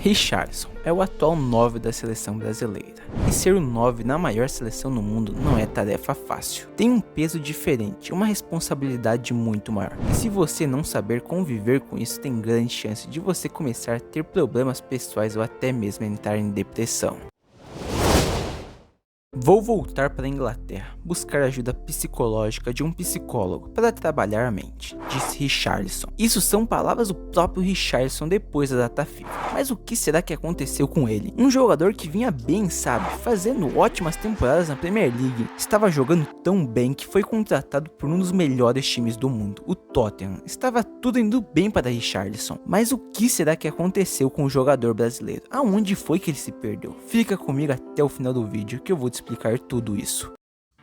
Richarlison é o atual 9 da seleção brasileira, e ser o 9 na maior seleção no mundo não é tarefa fácil. Tem um peso diferente, uma responsabilidade muito maior, e se você não saber conviver com isso, tem grande chance de você começar a ter problemas pessoais ou até mesmo entrar em depressão. Vou voltar para a Inglaterra, buscar ajuda psicológica de um psicólogo para trabalhar a mente, disse Richarlison. Isso são palavras do próprio Richarlison depois da data FIFA. Mas o que será que aconteceu com ele? Um jogador que vinha bem, sabe, fazendo ótimas temporadas na Premier League, estava jogando tão bem que foi contratado por um dos melhores times do mundo, o Tottenham. Estava tudo indo bem para Richarlison. Mas o que será que aconteceu com o jogador brasileiro? Aonde foi que ele se perdeu? Fica comigo até o final do vídeo que eu vou te explicar tudo isso.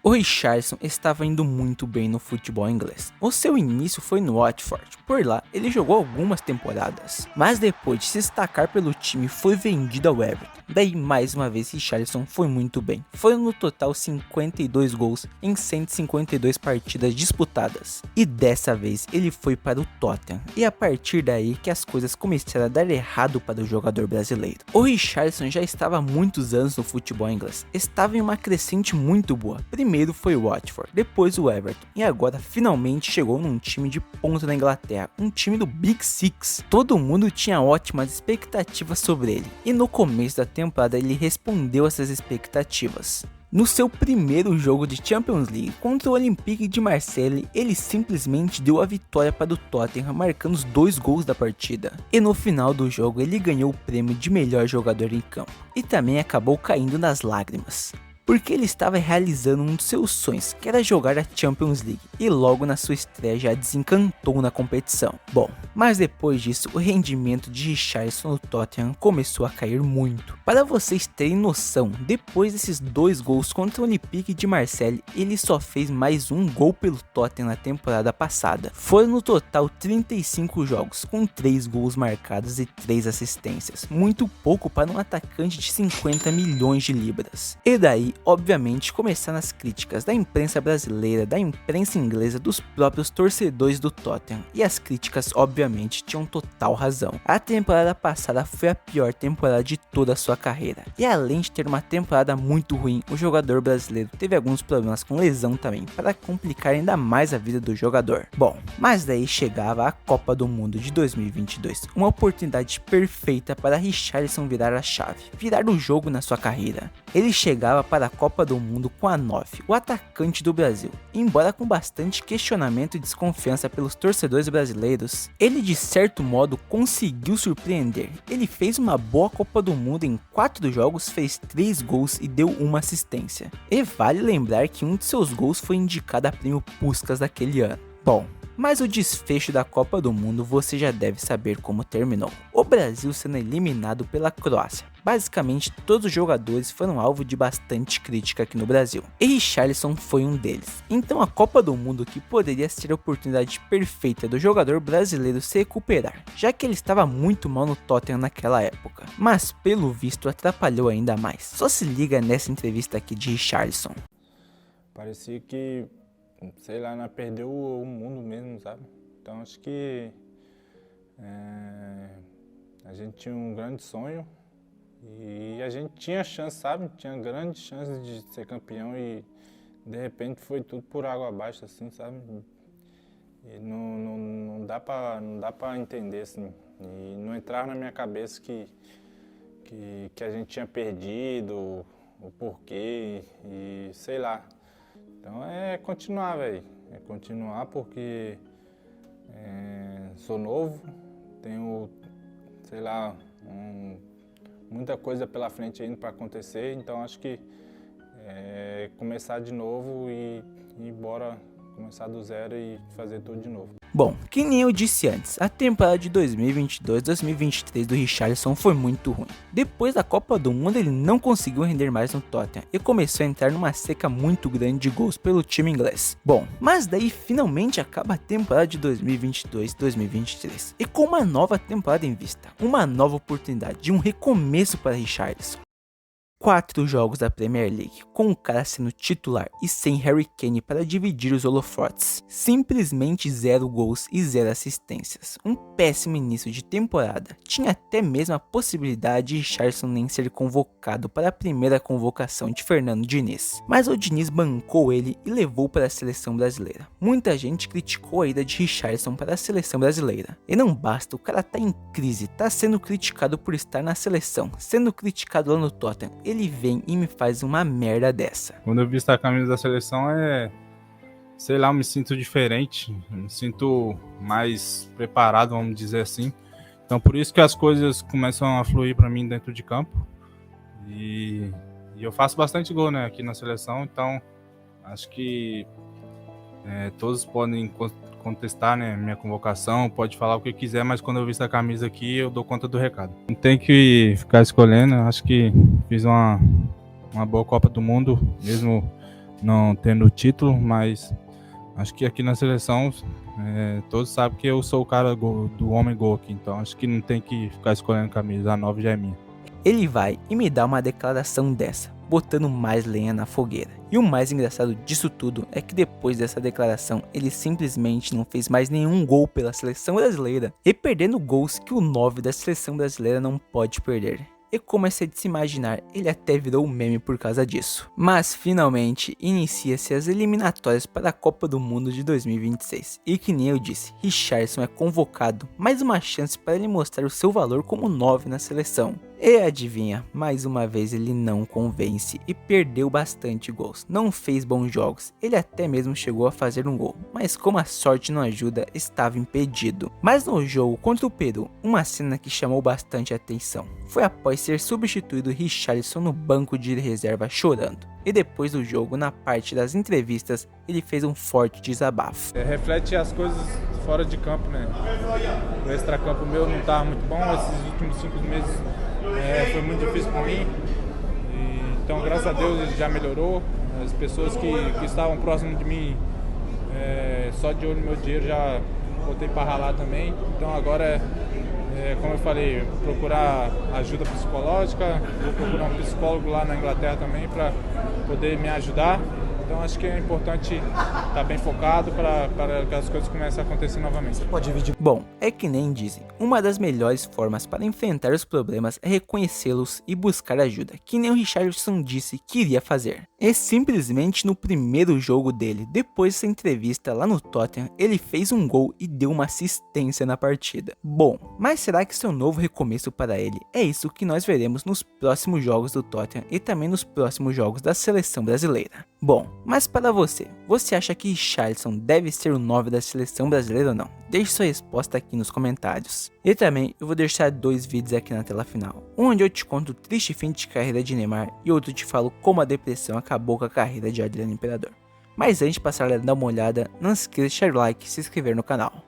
O Richarlison estava indo muito bem no futebol inglês. O seu início foi no Watford, por lá ele jogou algumas temporadas, mas depois de se destacar pelo time foi vendido ao Everton. Daí mais uma vez Richarlison foi muito bem, foram no total 52 gols em 152 partidas disputadas, e dessa vez ele foi para o Tottenham, e a partir daí que as coisas começaram a dar errado para o jogador brasileiro. O Richarlison já estava há muitos anos no futebol inglês, estava em uma crescente muito boa. Primeiro foi o Watford, depois o Everton, e agora finalmente chegou num time de ponta da Inglaterra, um time do Big Six. Todo mundo tinha ótimas expectativas sobre ele, e no começo da temporada ele respondeu essas expectativas. No seu primeiro jogo de Champions League contra o Olympique de Marseille, ele simplesmente deu a vitória para o Tottenham, marcando os 2 gols da partida. E no final do jogo ele ganhou o prêmio de melhor jogador em campo, e também acabou caindo nas lágrimas, porque ele estava realizando um dos seus sonhos, que era jogar a Champions League, e logo na sua estreia já desencantou na competição. Bom, mas depois disso o rendimento de Richarlison no Tottenham começou a cair muito. Para vocês terem noção, depois desses 2 gols contra o Olympique de Marseille, ele só fez mais um gol pelo Tottenham na temporada passada. Foram no total 35 jogos, com 3 gols marcados e 3 assistências, muito pouco para um atacante de 50 milhões de libras. E daí, obviamente, começaram as críticas da imprensa brasileira, da imprensa inglesa, dos próprios torcedores do Tottenham, e as críticas obviamente tinham total razão. A temporada passada foi a pior temporada de toda a sua carreira, e além de ter uma temporada muito ruim, o jogador brasileiro teve alguns problemas com lesão também, para complicar ainda mais a vida do jogador. Bom, mas daí chegava a Copa do Mundo de 2022, uma oportunidade perfeita para Richarlison virar a chave, virar o jogo na sua carreira. Ele chegava para a Copa do Mundo com a 9, o atacante do Brasil. Embora com bastante questionamento e desconfiança pelos torcedores brasileiros, ele de certo modo conseguiu surpreender. Ele fez uma boa Copa do Mundo em 4 jogos, fez 3 gols e deu uma assistência. E vale lembrar que um de seus gols foi indicado a prêmio Puskás daquele ano. Bom, mas o desfecho da Copa do Mundo você já deve saber como terminou. O Brasil sendo eliminado pela Croácia. Basicamente todos os jogadores foram alvo de bastante crítica aqui no Brasil, e Richarlison foi um deles. Então a Copa do Mundo, que poderia ser a oportunidade perfeita do jogador brasileiro se recuperar, já que ele estava muito mal no Tottenham naquela época, mas pelo visto atrapalhou ainda mais. Só se liga nessa entrevista aqui de Richarlison. Parecia que, sei lá, nós perdeu o mundo mesmo, sabe? Então acho que a gente tinha um grande sonho e a gente tinha chance, sabe? Tinha grande chance de ser campeão e de repente foi tudo por água abaixo, assim, sabe? E não dá pra entender, assim. E não entrava na minha cabeça que a gente tinha perdido, o porquê e sei lá. Então é continuar, velho. É continuar porque sou novo, tenho, sei lá, muita coisa pela frente ainda para acontecer. Então acho que começar de novo e bora começar do zero e fazer tudo de novo. Bom, que nem eu disse antes, a temporada de 2022-2023 do Richarlison foi muito ruim. Depois da Copa do Mundo ele não conseguiu render mais no Tottenham e começou a entrar numa seca muito grande de gols pelo time inglês. Bom, mas daí finalmente acaba a temporada de 2022-2023 e com uma nova temporada em vista, uma nova oportunidade de um recomeço para Richarlison. 4 jogos da Premier League, com o cara sendo titular e sem Harry Kane para dividir os holofotes. Simplesmente 0 gols e 0 assistências. Um péssimo início de temporada. Tinha até mesmo a possibilidade de Richarlison nem ser convocado para a primeira convocação de Fernando Diniz. Mas o Diniz bancou ele e levou para a seleção brasileira. Muita gente criticou a ida de Richarlison para a seleção brasileira. E não basta, o cara tá em crise, tá sendo criticado por estar na seleção, sendo criticado lá no Tottenham. Ele vem e me faz uma merda dessa. Quando eu visto a camisa da seleção sei lá, eu me sinto diferente, eu me sinto mais preparado, vamos dizer assim. Então por isso que as coisas começam a fluir para mim dentro de campo. E eu faço bastante gol, né, aqui na seleção, então acho que todos podem contestar, né, minha convocação, pode falar o que quiser, mas quando eu visto a camisa aqui eu dou conta do recado. Não tem que ficar escolhendo, acho que fiz uma boa Copa do Mundo, mesmo não tendo o título, mas acho que aqui na seleção todos sabem que eu sou o cara do homem gol aqui, então acho que não tem que ficar escolhendo camisa, a 9 já é minha. Ele vai e me dá uma declaração dessa, botando mais lenha na fogueira. E o mais engraçado disso tudo é que depois dessa declaração, ele simplesmente não fez mais nenhum gol pela seleção brasileira, e perdendo gols que o 9 da seleção brasileira não pode perder. E como é de se imaginar, ele até virou meme por causa disso. Mas finalmente inicia-se as eliminatórias para a Copa do Mundo de 2026. E que nem eu disse, Richarlison é convocado, mais uma chance para ele mostrar o seu valor como 9 na seleção. E adivinha, mais uma vez ele não convence e perdeu bastante gols, não fez bons jogos, ele até mesmo chegou a fazer um gol, mas como a sorte não ajuda, estava impedido. Mas no jogo contra o Peru, uma cena que chamou bastante atenção, foi após ser substituído Richarlison no banco de reserva chorando. E depois do jogo, na parte das entrevistas, ele fez um forte desabafo. Reflete as coisas fora de campo, né? O extracampo meu não estava muito bom, esses últimos 5 meses foi muito difícil para mim. Então, graças a Deus, ele já melhorou. As pessoas que estavam próximas de mim, só de olho no meu dinheiro, já botei para ralar também. Então, agora, como eu falei, procurar ajuda psicológica, vou procurar um psicólogo lá na Inglaterra também para poder me ajudar. Então acho que é importante estar bem focado para que as coisas comecem a acontecer novamente. Pode dividir. Bom, é que nem dizem, uma das melhores formas para enfrentar os problemas é reconhecê-los e buscar ajuda, que nem o Richarlison disse que iria fazer. É simplesmente no primeiro jogo dele, depois dessa entrevista lá no Tottenham, ele fez um gol e deu uma assistência na partida. Bom, mas será que seu novo recomeço para ele é isso que nós veremos nos próximos jogos do Tottenham e também nos próximos jogos da seleção brasileira? Bom, mas para você acha que Richarlison deve ser o 9 da seleção brasileira ou não? Deixe sua resposta aqui nos comentários. E também eu vou deixar 2 vídeos aqui na tela final, onde eu te conto o triste fim de carreira de Neymar e outro te falo como a depressão acabou com a carreira de Adriano Imperador. Mas antes de passar a dar uma olhada, não se esqueça de deixar o like e se inscrever no canal.